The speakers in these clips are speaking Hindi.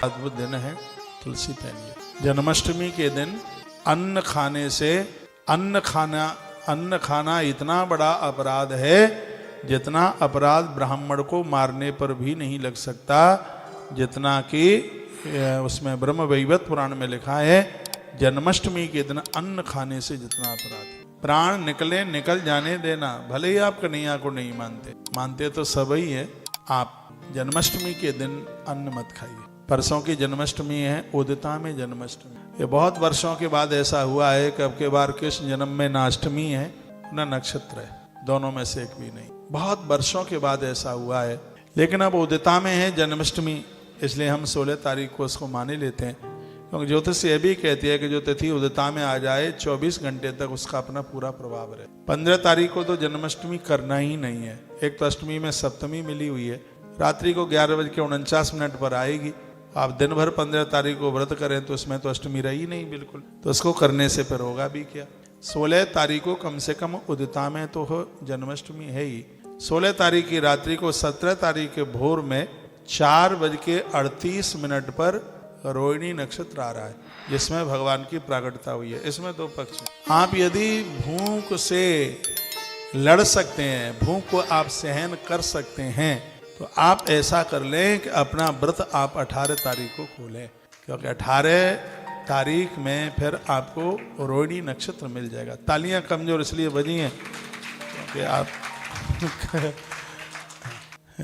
अद्भुत दिन है, तुलसी पहनिए। जन्माष्टमी के दिन अन्न खाना इतना बड़ा अपराध है जितना अपराध ब्राह्मण को मारने पर भी नहीं लग सकता, जितना कि उसमें ब्रह्म वैवर्त पुराण में लिखा है जन्माष्टमी के दिन अन्न खाने से जितना अपराध है। प्राण निकल जाने देना, भले ही आप कन्हैया को नहीं मानते तो सब ही है, आप जन्माष्टमी के दिन अन्न मत खाइए। परसों की जन्माष्टमी है, उदिता में जन्माष्टमी। ये बहुत वर्षों के बाद ऐसा हुआ है कि अब के बार कृष्ण जन्म में न अष्टमी है न नक्षत्र है, दोनों में से एक भी नहीं। बहुत वर्षों के बाद ऐसा हुआ है, लेकिन अब उदिता में है जन्माष्टमी, इसलिए हम 16 तारीख को उसको माने लेते हैं। क्योंकि ज्योतिष ये भी कहती है कि जो तिथि उदिता में आ जाए 24 घंटे तक उसका अपना पूरा प्रभाव रहे। 15 तारीख को तो जन्माष्टमी करना ही नहीं है। एक तो अष्टमी में सप्तमी मिली हुई है, रात्रि को 11:49 पर आएगी। आप दिन भर 15 तारीख को व्रत करें तो उसमें तो अष्टमी रही नहीं बिल्कुल, तो उसको करने से फिर होगा भी क्या। 16 तारीख को कम से कम उदिता में तो हो जन्माष्टमी है ही। 16 तारीख की रात्रि को 17 तारीख के भोर में 4:38 पर रोहिणी नक्षत्र आ रहा है, जिसमें भगवान की प्राकटता हुई है। इसमें 2 पक्ष। आप यदि भूख से लड़ सकते हैं, भूख को आप सहन कर सकते हैं, तो आप ऐसा कर लें कि अपना व्रत आप 18 तारीख को खोलें, क्योंकि 18 तारीख में फिर आपको रोहिणी नक्षत्र मिल जाएगा। तालियां कमजोर इसलिए बजी हैं क्योंकि आप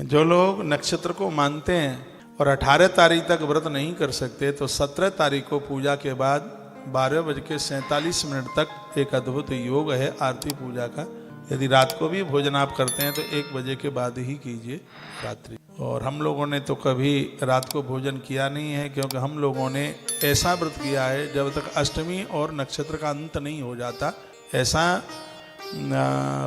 जो लोग नक्षत्र को मानते हैं और 18 तारीख तक व्रत नहीं कर सकते, तो 17 तारीख को पूजा के बाद 12:47 तक एक अद्भुत योग है आरती पूजा का। यदि रात को भी भोजन आप करते हैं तो 1 बजे के बाद ही कीजिए रात्रि। और हम लोगों ने तो कभी रात को भोजन किया नहीं है, क्योंकि हम लोगों ने ऐसा व्रत किया है जब तक अष्टमी और नक्षत्र का अंत नहीं हो जाता। ऐसा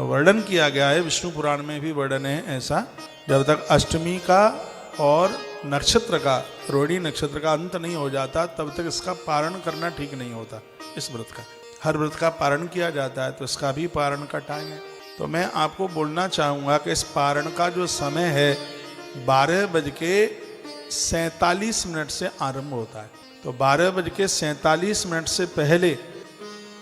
वर्णन किया गया है, विष्णु पुराण में भी वर्णन है ऐसा, जब तक अष्टमी का और नक्षत्र का, रोहिणी नक्षत्र का अंत नहीं हो जाता तब तक इसका पारण करना ठीक नहीं होता। इस व्रत का, हर व्रत का पारण किया जाता है तो इसका भी पारण का टाइम है। तो मैं आपको बोलना चाहूँगा कि इस पारण का जो समय है 12:47 से आरंभ होता है। तो 12:47 से पहले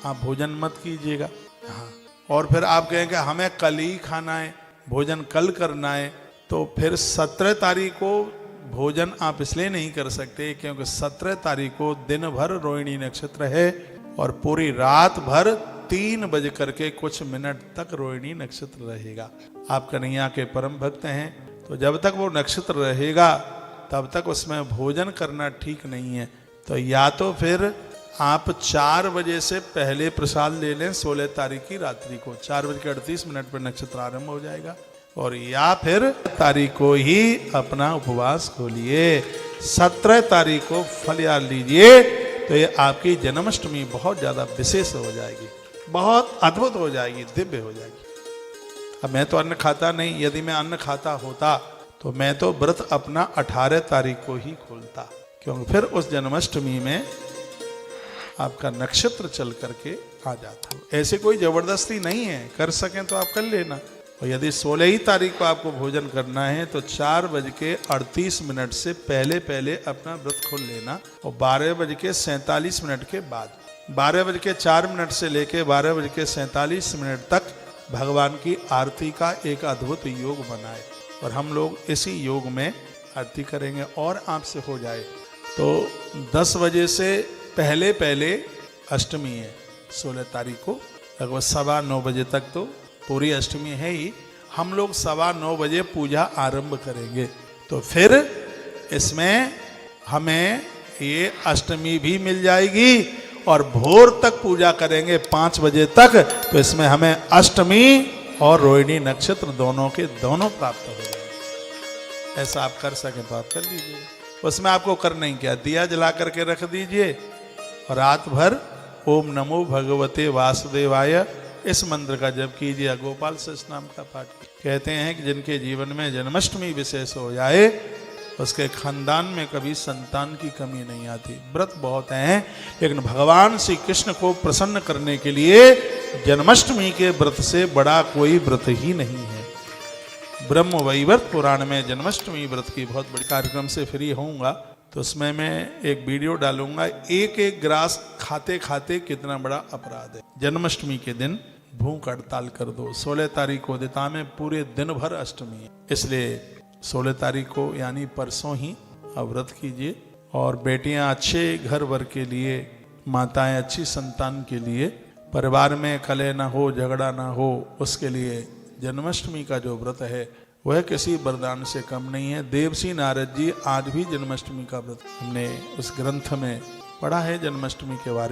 आप भोजन मत कीजिएगा। हाँ, और फिर आप कहेंगे हमें कल ही खाना है, भोजन कल करना है, तो फिर 17 तारीख को भोजन आप इसलिए नहीं कर सकते क्योंकि 17 तारीख को दिन भर रोहिणी नक्षत्र है और पूरी रात भर 3:00 तक रोहिणी नक्षत्र रहेगा। आप कन्हैया के परम भक्त हैं, तो जब तक वो नक्षत्र रहेगा तब तक उसमें भोजन करना ठीक नहीं है। तो या तो फिर आप 4 बजे से पहले प्रसाद ले लें 16 तारीख की रात्रि को, 4:38 पर नक्षत्र आरंभ हो जाएगा, और या फिर तारीख को ही अपना उपवास खोलिए। 17 तारीख को फलहार लीजिए, तो ये आपकी जन्माष्टमी बहुत ज्यादा विशेष हो जाएगी, बहुत अद्भुत हो जाएगी, दिव्य हो जाएगी। अब मैं तो अन्न खाता नहीं, यदि मैं अन्न खाता होता तो मैं तो व्रत अपना 18 तारीख को ही खोलता, क्योंकि फिर उस जन्माष्टमी में आपका नक्षत्र चल करके आ जाता। ऐसे कोई जबरदस्ती नहीं है, कर सकें तो आप कर लेना। और यदि 16 ही तारीख को आपको भोजन करना है तो 4:38 से पहले अपना व्रत खोल लेना, और 12:47 के बाद 12:04 से लेके 12:47 तक भगवान की आरती का एक अद्भुत योग बनाए, और हम लोग इसी योग में आरती करेंगे। और आपसे हो जाए तो 10 बजे से पहले अष्टमी है 16 तारीख को, लगभग 9:15 बजे तक तो पूरी अष्टमी है ही। हम लोग 9:15 बजे पूजा आरंभ करेंगे, तो फिर इसमें हमें ये अष्टमी भी मिल जाएगी, और भोर तक पूजा करेंगे 5 बजे तक, तो इसमें हमें अष्टमी और रोहिणी नक्षत्र दोनों के दोनों प्राप्त हो जाएंगे। ऐसा आप कर सकें तो आप कर लीजिए। उसमें आपको करना ही क्या, दिया जला करके रख दीजिए और रात भर ओम नमो भगवते वासुदेवाय इस मंत्र का जप कीजिए। गोपाल सहस्रनाम का पाठ कहते हैं कि जिनके जीवन में जन्माष्टमी विशेष हो जाए उसके खानदान में कभी संतान की कमी नहीं आती। व्रत बहुत हैं, लेकिन भगवान श्री कृष्ण को प्रसन्न करने के लिए जन्माष्टमी के व्रत से बड़ा कोई व्रत ही नहीं है। ब्रह्म वैवर्त पुराण में जन्माष्टमी व्रत की बहुत बड़ी कार्यक्रम से फ्री होऊंगा, तो उसमें मैं एक वीडियो डालूंगा, एक एक ग्रास खाते खाते कितना बड़ा अपराध है। जन्माष्टमी के दिन भूख हड़ताल कर दो। 16 तारीख को दिता में पूरे दिन भर अष्टमी है, इसलिए 16 तारीख को यानी परसों ही व्रत कीजिए। और बेटियां अच्छे घर वर के लिए, माताएं अच्छी संतान के लिए, परिवार में कलह ना हो, झगड़ा ना हो, उसके लिए जन्माष्टमी का जो व्रत है वह किसी वरदान से कम नहीं है। देवसी नारद जी आज भी जन्माष्टमी का व्रत, हमने उस ग्रंथ में पढ़ा है जन्माष्टमी के बारे में।